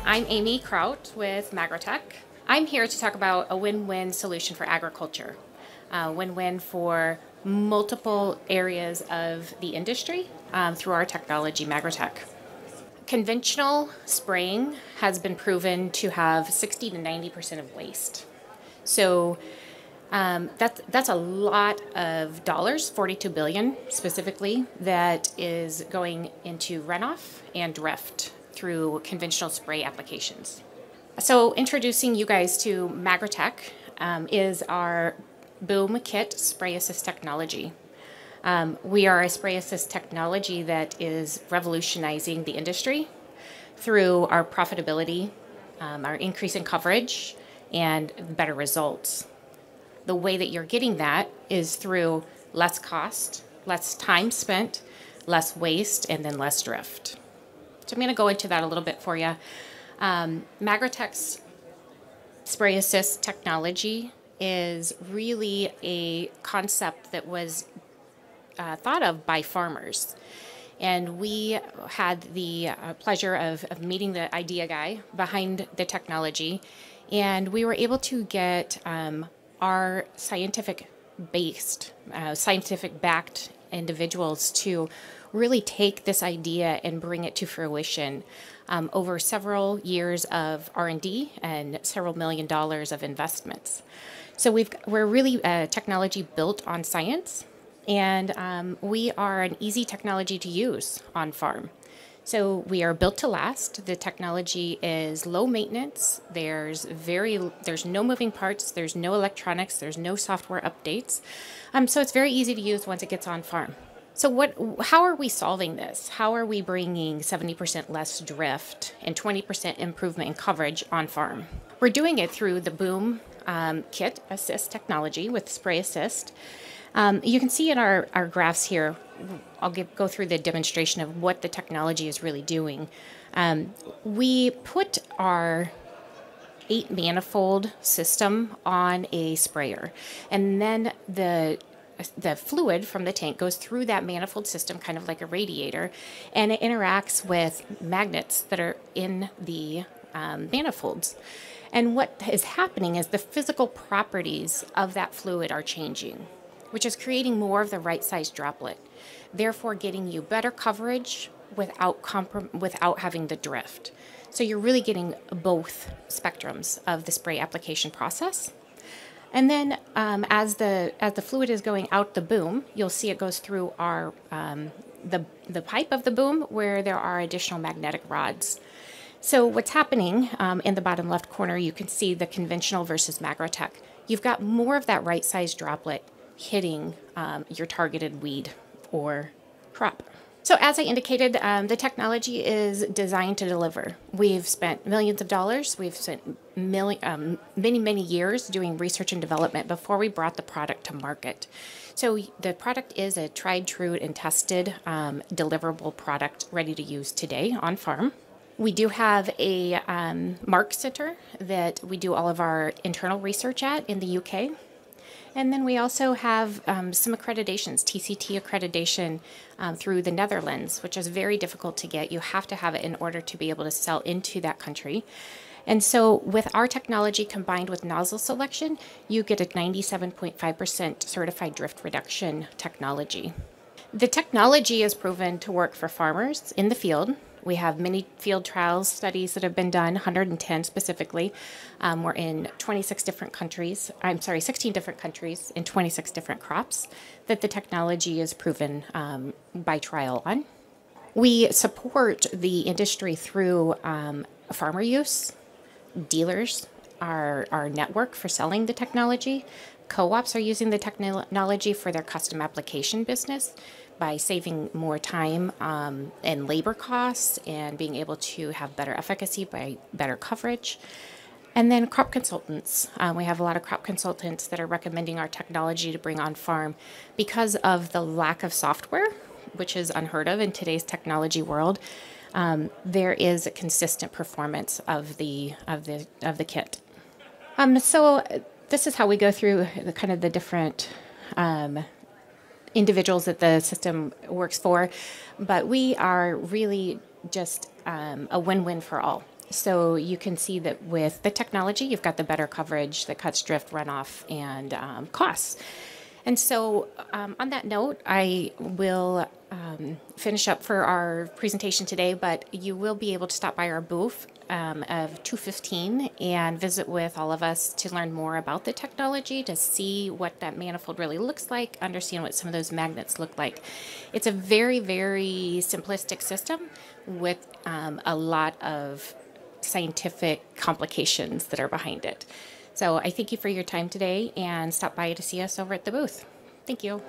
I'm Amy Krauth with MagrowTec. I'm here to talk about a win-win solution for agriculture. Win-win for multiple areas of the industry through our technology, MagrowTec. Conventional spraying has been proven to have 60 to 90% of waste. So that's a lot of dollars, 42 billion specifically, that is going into runoff and drift through conventional spray applications. So introducing you guys to MagrowTec is our Boom Kit Spray Assist technology. We are a spray assist technology that is revolutionizing the industry through our profitability, our increase in coverage, and better results. The way that you're getting that is through less cost, less time spent, less waste, and then less drift. So I'm going to go into that a little bit for you. MagrowTec's spray assist technology is really a concept that was thought of by farmers. And we had the pleasure of meeting the idea guy behind the technology. And we were able to get our scientific-backed individuals to really take this idea and bring it to fruition over several years of R&D and several $1 million of investments. So we're really a technology built on science, and we are an easy technology to use on farm. So we are built to last. The technology is low maintenance. There's no moving parts. There's no electronics. There's no software updates. So it's very easy to use once it gets on farm. So how are we solving this? How are we bringing 70% less drift and 20% improvement in coverage on farm? We're doing it through the Boom Kit Assist technology with Spray Assist. You can see in our graphs here, I'll go through the demonstration of what the technology is really doing. We put our 8-manifold system on a sprayer, and then the fluid from the tank goes through that manifold system, kind of like a radiator, and it interacts with magnets that are in the manifolds. And what is happening is the physical properties of that fluid are changing, which is creating more of the right size droplet, therefore getting you better coverage without having the drift. So you're really getting both spectrums of the spray application process. And then as the fluid is going out the boom, you'll see it goes through our the pipe of the boom where there are additional magnetic rods. So what's happening in the bottom left corner, you can see the conventional versus MagrowTec. You've got more of that right size droplet hitting your targeted weed or crop. So as I indicated, the technology is designed to deliver. We've spent millions of dollars. We've spent many years doing research and development before we brought the product to market. So the product is a tried, true, and tested deliverable product ready to use today on farm. We do have a Mark Center that we do all of our internal research at in the UK. And then we also have some accreditations, TCT accreditation through the Netherlands, which is very difficult to get. You have to have it in order to be able to sell into that country. And so with our technology combined with nozzle selection, you get a 97.5% certified drift reduction technology. The technology is proven to work for farmers in the field. We have many field trials studies that have been done, 110 specifically. We're in 16 different countries in 26 different crops that the technology is proven by trial on. We support the industry through farmer use, dealers, our network for selling the technology. Co-ops are using the technology for their custom application business by saving more time and labor costs and being able to have better efficacy by better coverage. And then crop consultants. We have a lot of crop consultants that are recommending our technology to bring on farm because of the lack of software, which is unheard of in today's technology world. There is a consistent performance of the kit. So this is how we go through the different individuals that the system works for, but we are really just a win-win for all. So you can see that with the technology, you've got the better coverage that cuts drift, runoff, and costs. And so on that note, I will finish up for our presentation today, but you will be able to stop by our booth of 215 and visit with all of us to learn more about the technology, to see what that manifold really looks like, understand what some of those magnets look like. It's a very, very simplistic system with a lot of scientific complications that are behind it. So I thank you for your time today, and stop by to see us over at the booth. Thank you.